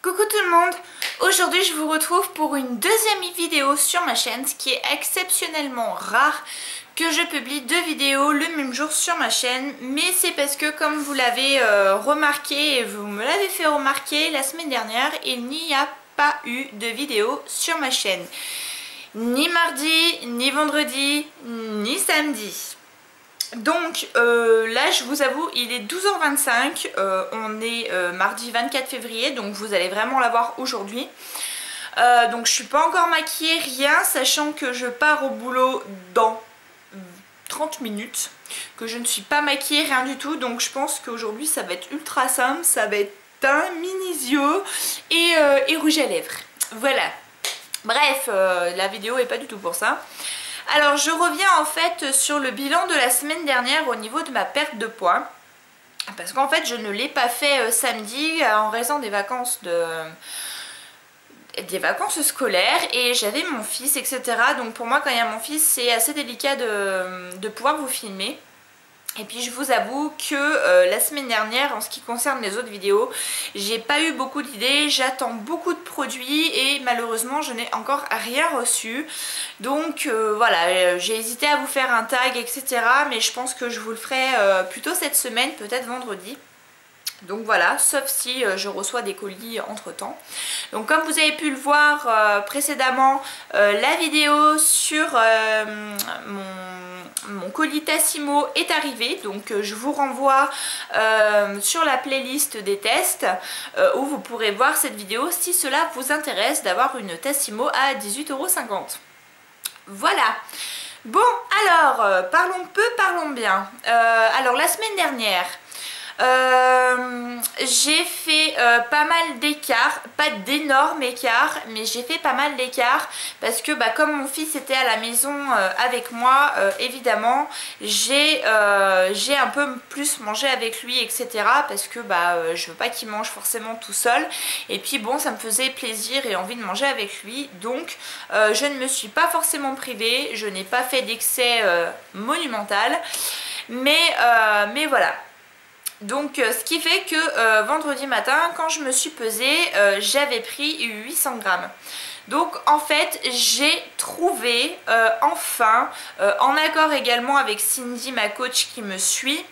Coucou tout le monde, aujourd'hui je vous retrouve pour une deuxième vidéo sur ma chaîne, ce qui est exceptionnellement rare que je publie deux vidéos le même jour sur ma chaîne, mais c'est parce que comme vous l'avez remarqué et vous me l'avez fait remarquer la semaine dernière, il n'y a pas eu de vidéo sur ma chaîne, ni mardi, ni vendredi, ni samedi. Donc là je vous avoue il est 12h25, on est mardi 24 février, donc vous allez vraiment la voir aujourd'hui. Donc je suis pas encore maquillée, rien, sachant que je pars au boulot dans 30 minutes, que je ne suis pas maquillée, rien du tout. Donc je pense qu'aujourd'hui ça va être ultra simple, ça va être teint, mini-yeux et rouge à lèvres. Voilà, bref, la vidéo est pas du tout pour ça. Alors je reviens en fait sur le bilan de la semaine dernière au niveau de ma perte de poids, parce qu'en fait je ne l'ai pas fait samedi en raison des vacances scolaires, et j'avais mon fils, etc. Donc pour moi quand il y a mon fils c'est assez délicat de pouvoir vous filmer. Et puis je vous avoue que la semaine dernière, en ce qui concerne les autres vidéos, j'ai pas eu beaucoup d'idées, j'attends beaucoup de produits et malheureusement je n'ai encore rien reçu. Donc voilà, j'ai hésité à vous faire un tag, etc. Mais je pense que je vous le ferai plutôt cette semaine, peut-être vendredi. Donc voilà, sauf si je reçois des colis entre temps. Donc comme vous avez pu le voir précédemment, la vidéo sur mon colis Tassimo est arrivée. Donc je vous renvoie sur la playlist des tests où vous pourrez voir cette vidéo si cela vous intéresse d'avoir une Tassimo à 18,50 €. Voilà. Bon alors, parlons peu, parlons bien. Alors la semaine dernière, j'ai fait pas mal d'écarts, pas d'énormes écarts, mais j'ai fait pas mal d'écarts parce que comme mon fils était à la maison avec moi, évidemment j'ai un peu plus mangé avec lui, etc. parce que je veux pas qu'il mange forcément tout seul, et puis bon, ça me faisait plaisir et envie de manger avec lui, donc je ne me suis pas forcément privée, je n'ai pas fait d'excès monumental, mais voilà. Donc ce qui fait que vendredi matin quand je me suis pesée, j'avais pris 800 grammes. Donc en fait j'ai trouvé enfin, en accord également avec Cindy, ma coach qui me suit,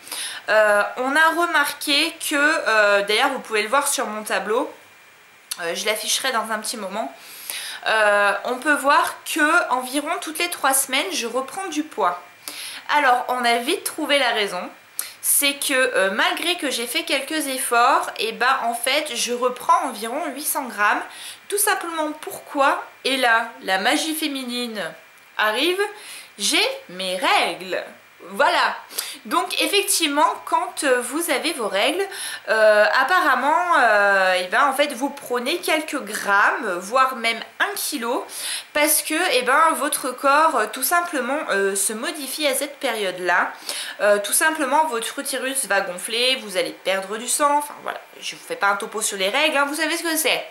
on a remarqué que, d'ailleurs vous pouvez le voir sur mon tableau, je l'afficherai dans un petit moment, on peut voir que environ toutes les 3 semaines je reprends du poids. Alors on a vite trouvé la raison. C'est que malgré que j'ai fait quelques efforts, et en fait je reprends environ 800 grammes. Tout simplement pourquoi, et là la magie féminine arrive, j'ai mes règles. Voilà, donc effectivement quand vous avez vos règles, apparemment en fait vous prenez quelques grammes, voire même 1 kilo, parce que votre corps tout simplement se modifie à cette période là. Tout simplement votre utérus va gonfler, vous allez perdre du sang, enfin voilà, je vous fais pas un topo sur les règles, hein, vous savez ce que c'est.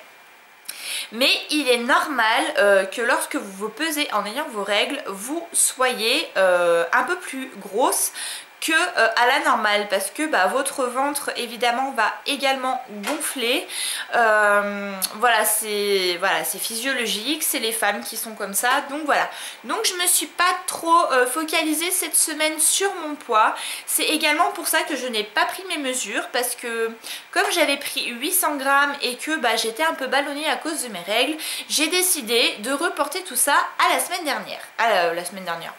Mais il est normal que lorsque vous vous pesez en ayant vos règles, vous soyez un peu plus grosse que à la normale, parce que votre ventre évidemment va également gonfler. Voilà, c'est physiologique, c'est les femmes qui sont comme ça, donc voilà. Donc je me suis pas trop focalisée cette semaine sur mon poids. C'est également pour ça que je n'ai pas pris mes mesures, parce que comme j'avais pris 800 grammes et que j'étais un peu ballonnée à cause de mes règles, j'ai décidé de reporter tout ça à la semaine dernière. La semaine dernière.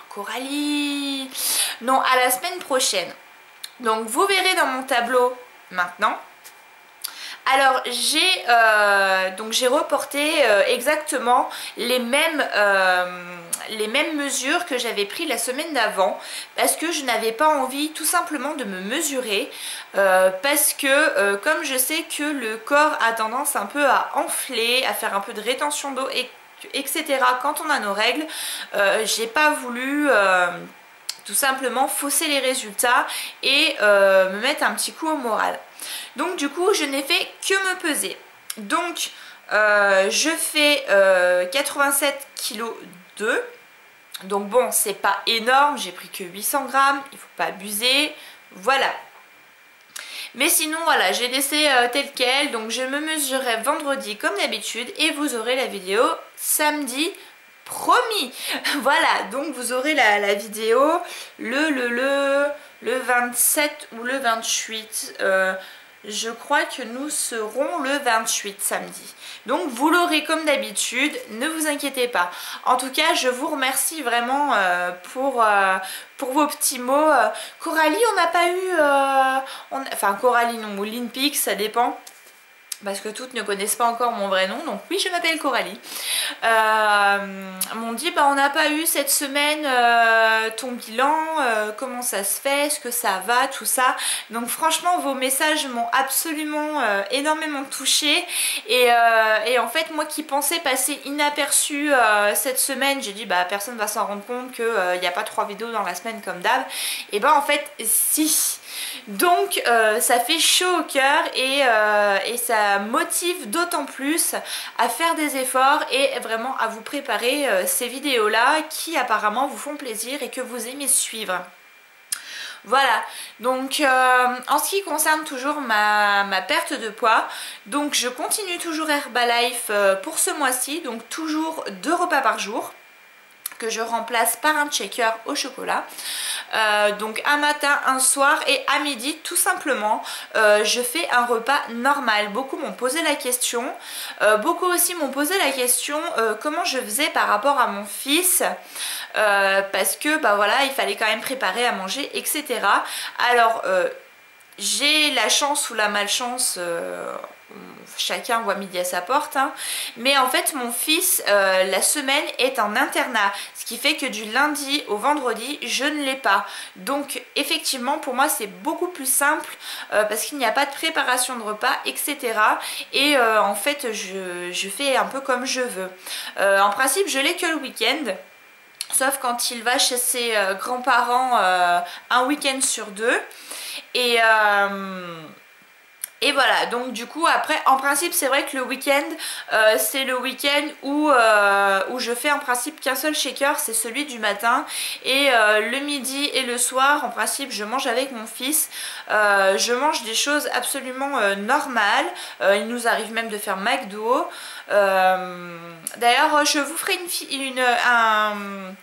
Coralie, non, à la semaine prochaine. Donc vous verrez dans mon tableau maintenant. Alors j'ai reporté exactement les mêmes mesures que j'avais pris la semaine d'avant, parce que je n'avais pas envie tout simplement de me mesurer, parce que comme je sais que le corps a tendance un peu à enfler, à faire un peu de rétention d'eau, etc. quand on a nos règles, j'ai pas voulu tout simplement fausser les résultats et me mettre un petit coup au moral. Donc du coup je n'ai fait que me peser. Donc je fais 87,2 kg. Donc bon, c'est pas énorme, j'ai pris que 800 grammes, il faut pas abuser, voilà. Mais sinon voilà, j'ai laissé tel quel, donc je me mesurerai vendredi comme d'habitude et vous aurez la vidéo samedi. Promis. Voilà, donc vous aurez la vidéo le 27 ou le 28. Je crois que nous serons le 28 samedi. Donc vous l'aurez comme d'habitude, ne vous inquiétez pas. En tout cas, je vous remercie vraiment pour vos petits mots. Coralie, on n'a pas eu... Enfin, Coralie non, ou Linpix, ça dépend. Parce que toutes ne connaissent pas encore mon vrai nom, donc oui, je m'appelle Coralie. M'ont dit bah on n'a pas eu cette semaine ton bilan, comment ça se fait, est-ce que ça va, tout ça. Donc franchement vos messages m'ont absolument énormément touchée et en fait moi qui pensais passer inaperçu cette semaine, j'ai dit bah personne va s'en rendre compte qu'il n'y a pas 3 vidéos dans la semaine comme d'hab. Et bah en fait si. Donc ça fait chaud au cœur et ça motive d'autant plus à faire des efforts et vraiment à vous préparer ces vidéos là qui apparemment vous font plaisir et que vous aimez suivre. Voilà, donc en ce qui concerne toujours ma perte de poids, donc je continue toujours Herbalife pour ce mois-ci, donc toujours 2 repas par jour que je remplace par un shaker au chocolat. Donc un matin, un soir et à midi tout simplement je fais un repas normal. Beaucoup m'ont posé la question, beaucoup aussi m'ont posé la question comment je faisais par rapport à mon fils parce que bah voilà il fallait quand même préparer à manger etc. Alors j'ai la chance ou la malchance, chacun voit midi à sa porte, hein. Mais en fait mon fils la semaine est en internat, ce qui fait que du lundi au vendredi je ne l'ai pas. Donc effectivement pour moi c'est beaucoup plus simple parce qu'il n'y a pas de préparation de repas etc. Et en fait je fais un peu comme je veux. En principe je l'ai que le week-end. Sauf quand il va chez ses grands-parents un week-end sur 2. Et voilà, donc du coup après en principe c'est vrai que le week-end c'est le week-end où je fais en principe qu'un seul shaker, c'est celui du matin. Et le midi et le soir en principe je mange avec mon fils, je mange des choses absolument normales. Il nous arrive même de faire McDo. D'ailleurs je vous ferai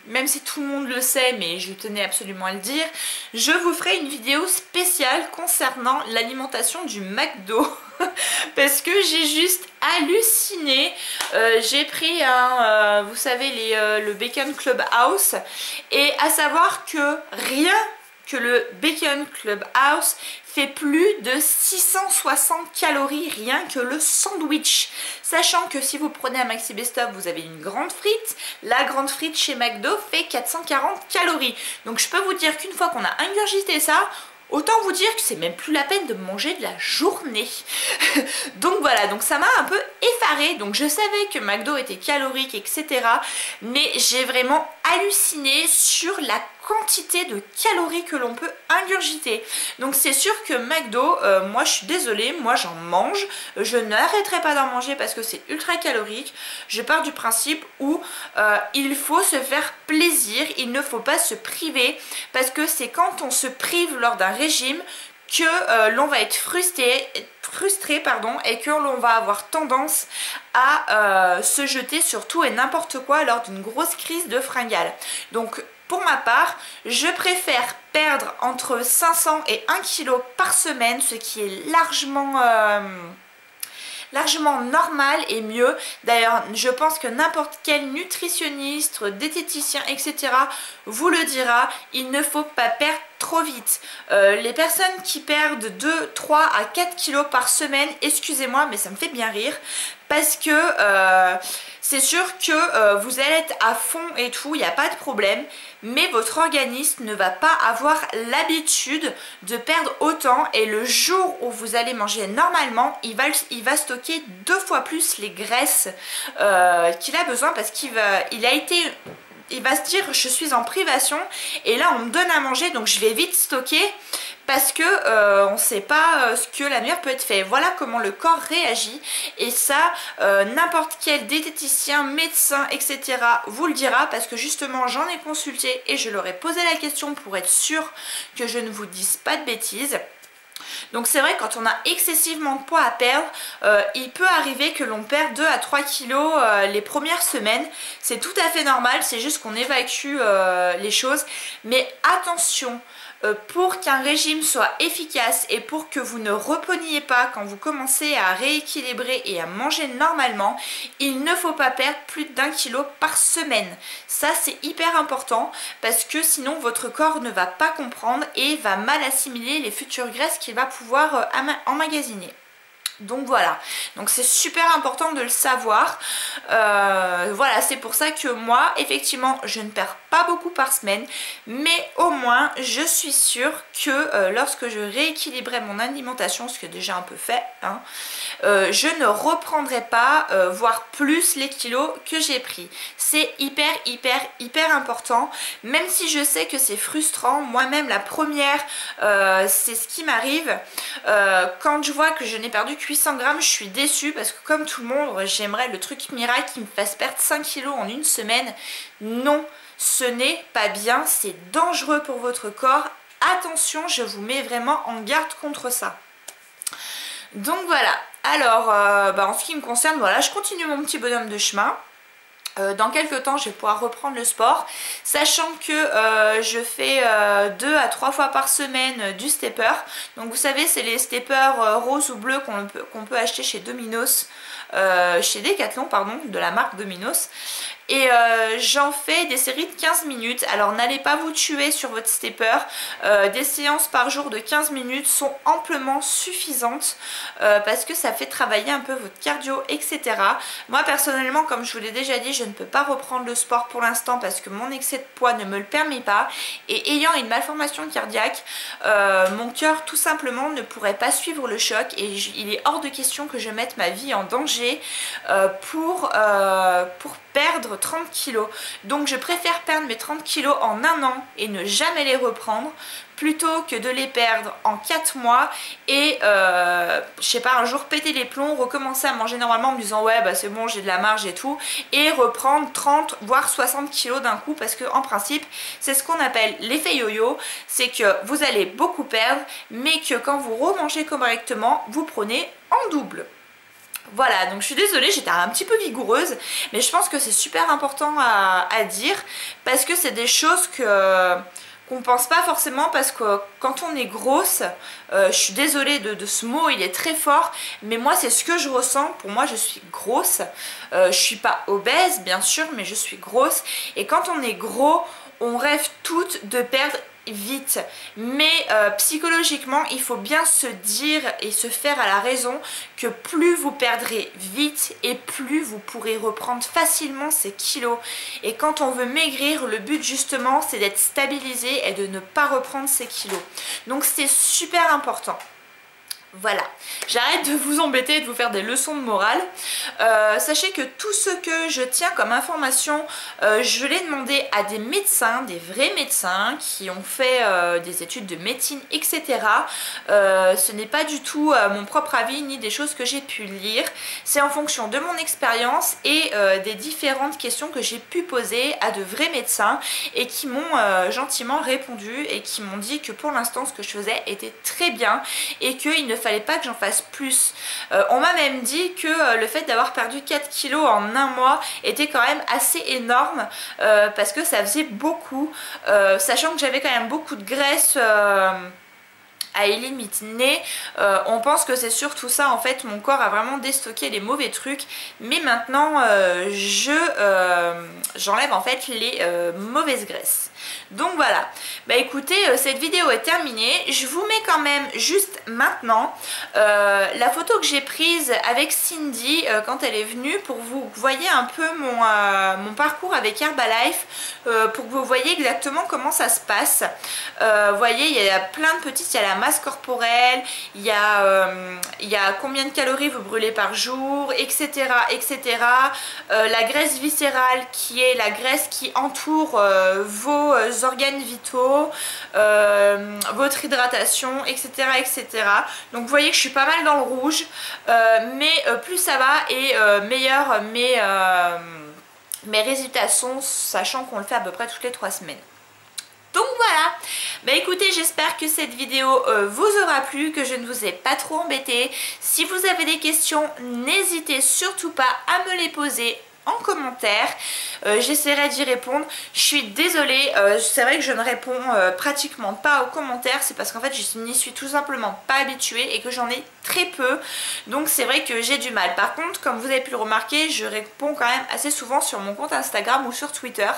même si tout le monde le sait mais je tenais absolument à le dire, je vous ferai une vidéo spéciale concernant l'alimentation du McDo parce que j'ai juste halluciné. J'ai pris vous savez le Bacon Clubhouse et à savoir que rien que le Bacon Clubhouse fait plus de 660 calories rien que le sandwich. Sachant que si vous prenez un Maxi Best Of, vous avez une grande frite. La grande frite chez McDo fait 440 calories. Donc je peux vous dire qu'une fois qu'on a ingurgité ça, autant vous dire que c'est même plus la peine de manger de la journée. Donc voilà, donc ça m'a un peu effarée. Donc je savais que McDo était calorique, etc. Mais j'ai vraiment halluciné sur la quantité de calories que l'on peut ingurgiter. Donc c'est sûr que McDo, moi je suis désolée, moi j'en mange. Je n'arrêterai pas d'en manger parce que c'est ultra calorique. Je pars du principe où il faut se faire plaisir, il ne faut pas se priver. Parce que c'est quand on se prive lors d'un régime que l'on va être frustré et que l'on va avoir tendance à se jeter sur tout et n'importe quoi lors d'une grosse crise de fringale. Donc pour ma part, je préfère perdre entre 500 et 1 kg par semaine, ce qui est largement normal et mieux. D'ailleurs je pense que n'importe quel nutritionniste, diététicien etc. vous le dira, il ne faut pas perdre trop vite. Les personnes qui perdent 2, 3 à 4 kilos par semaine, excusez-moi mais ça me fait bien rire parce que c'est sûr que vous allez être à fond et tout, il n'y a pas de problème, mais votre organisme ne va pas avoir l'habitude de perdre autant et le jour où vous allez manger normalement, il va stocker 2 fois plus les graisses qu'il a besoin parce qu'il va se dire je suis en privation et là on me donne à manger donc je vais vite stocker parce que on ne sait pas ce que la lumière peut être fait. Voilà comment le corps réagit et ça n'importe quel diététicien, médecin etc. vous le dira parce que justement j'en ai consulté et je leur ai posé la question pour être sûre que je ne vous dise pas de bêtises. Donc c'est vrai, quand on a excessivement de poids à perdre, il peut arriver que l'on perde 2 à 3 kilos les premières semaines. C'est tout à fait normal, c'est juste qu'on évacue les choses. Mais attention, pour qu'un régime soit efficace et pour que vous ne repreniez pas quand vous commencez à rééquilibrer et à manger normalement, il ne faut pas perdre plus d'1 kilo par semaine. Ça c'est hyper important parce que sinon votre corps ne va pas comprendre et va mal assimiler les futures graisses qu'il va pouvoir emmagasiner. Donc voilà, donc c'est super important de le savoir. Voilà, c'est pour ça que moi effectivement je ne perds pas beaucoup par semaine, mais au moins je suis sûre que lorsque je rééquilibrerai mon alimentation, ce que déjà un peu fait, hein, je ne reprendrai pas voire plus les kilos que j'ai pris. C'est hyper important, même si je sais que c'est frustrant. Moi-même la première, c'est ce qui m'arrive quand je vois que je n'ai perdu 800 grammes, je suis déçue parce que comme tout le monde, j'aimerais le truc miracle qui me fasse perdre 5 kilos en une semaine. Non, ce n'est pas bien, c'est dangereux pour votre corps. Attention, je vous mets vraiment en garde contre ça. Donc voilà, alors en ce qui me concerne, voilà, je continue mon petit bonhomme de chemin. Dans quelques temps je vais pouvoir reprendre le sport, sachant que je fais 2 à 3 fois par semaine du stepper. Donc vous savez, c'est les steppers roses ou bleus qu'on peut acheter chez Domino's, chez Decathlon pardon, de la marque Domino's. Et j'en fais des séries de 15 minutes. Alors n'allez pas vous tuer sur votre stepper, des séances par jour de 15 minutes sont amplement suffisantes parce que ça fait travailler un peu votre cardio, etc. Moi personnellement, comme je vous l'ai déjà dit, je ne peux pas reprendre le sport pour l'instant parce que mon excès de poids ne me le permet pas, et ayant une malformation cardiaque, mon cœur tout simplement ne pourrait pas suivre le choc, et il est hors de question que je mette ma vie en danger pour perdre 30 kilos. Donc je préfère perdre mes 30 kilos en un an et ne jamais les reprendre plutôt que de les perdre en 4 mois et je sais pas, un jour péter les plombs, recommencer à manger normalement en me disant ouais bah c'est bon, j'ai de la marge et tout, et reprendre 30 voire 60 kilos d'un coup, parce que en principe c'est ce qu'on appelle l'effet yo-yo, c'est que vous allez beaucoup perdre mais que quand vous remangez correctement vous prenez en double. Voilà, donc je suis désolée, j'étais un petit peu vigoureuse, mais je pense que c'est super important à dire parce que c'est des choses qu'on pense pas forcément, parce que quand on est grosse, je suis désolée de ce mot, il est très fort, mais moi c'est ce que je ressens. Pour moi je suis grosse, je suis pas obèse bien sûr, mais je suis grosse, et quand on est gros, on rêve toutes de perdre vite, mais psychologiquement il faut bien se dire et se faire à la raison que plus vous perdrez vite et plus vous pourrez reprendre facilement ces kilos. Et quand on veut maigrir, le but justement c'est d'être stabilisé et de ne pas reprendre ces kilos, donc c'est super important. Voilà, j'arrête de vous embêter et de vous faire des leçons de morale. Sachez que tout ce que je tiens comme information, je l'ai demandé à des médecins, des vrais médecins qui ont fait des études de médecine, etc. Ce n'est pas du tout mon propre avis ni des choses que j'ai pu lire. C'est en fonction de mon expérience et des différentes questions que j'ai pu poser à de vrais médecins et qui m'ont gentiment répondu et qui m'ont dit que pour l'instant ce que je faisais était très bien et qu'il ne fallait pas que j'en fasse plus. On m'a même dit que le fait d'avoir perdu 4 kilos en un mois était quand même assez énorme parce que ça faisait beaucoup, sachant que j'avais quand même beaucoup de graisse à éliminer. On pense que c'est surtout ça, en fait mon corps a vraiment déstocké les mauvais trucs, mais maintenant j'enlève en fait les mauvaises graisses. Donc voilà, bah écoutez, cette vidéo est terminée. Je vous mets quand même juste maintenant la photo que j'ai prise avec Cindy quand elle est venue, pour que vous voyez un peu mon parcours avec Herbalife, pour que vous voyez exactement comment ça se passe. Vous voyez, il y a plein de petites, il y a la masse corporelle, il y a combien de calories vous brûlez par jour, etc. etc. La graisse viscérale qui est la graisse qui entoure vos organes vitaux, votre hydratation, etc. etc. Donc vous voyez que je suis pas mal dans le rouge, mais plus ça va et meilleurs mes résultats sont, sachant qu'on le fait à peu près toutes les 3 semaines. Donc voilà, bah écoutez, j'espère que cette vidéo vous aura plu, que je ne vous ai pas trop embêté. Si vous avez des questions, n'hésitez surtout pas à me les poser en commentaire, j'essaierai d'y répondre. Je suis désolée, c'est vrai que je ne réponds pratiquement pas aux commentaires, c'est parce qu'en fait je n'y suis tout simplement pas habituée et que j'en ai très peu, donc c'est vrai que j'ai du mal. Par contre, comme vous avez pu le remarquer, je réponds quand même assez souvent sur mon compte Instagram ou sur Twitter,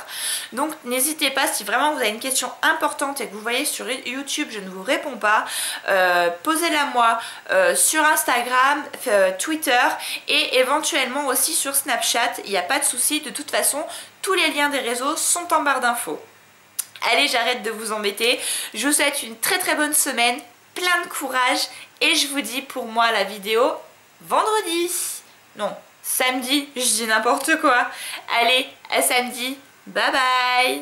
donc n'hésitez pas, si vraiment vous avez une question importante et que vous voyez sur YouTube je ne vous réponds pas, posez-la moi sur Instagram, Twitter et éventuellement aussi sur Snapchat. Il n'y a pas de souci, de toute façon tous les liens des réseaux sont en barre d'infos. Allez, j'arrête de vous embêter, je vous souhaite une très très bonne semaine, plein de courage et je vous dis pour moi la vidéo vendredi, non samedi, je dis n'importe quoi. Allez, à samedi, bye bye.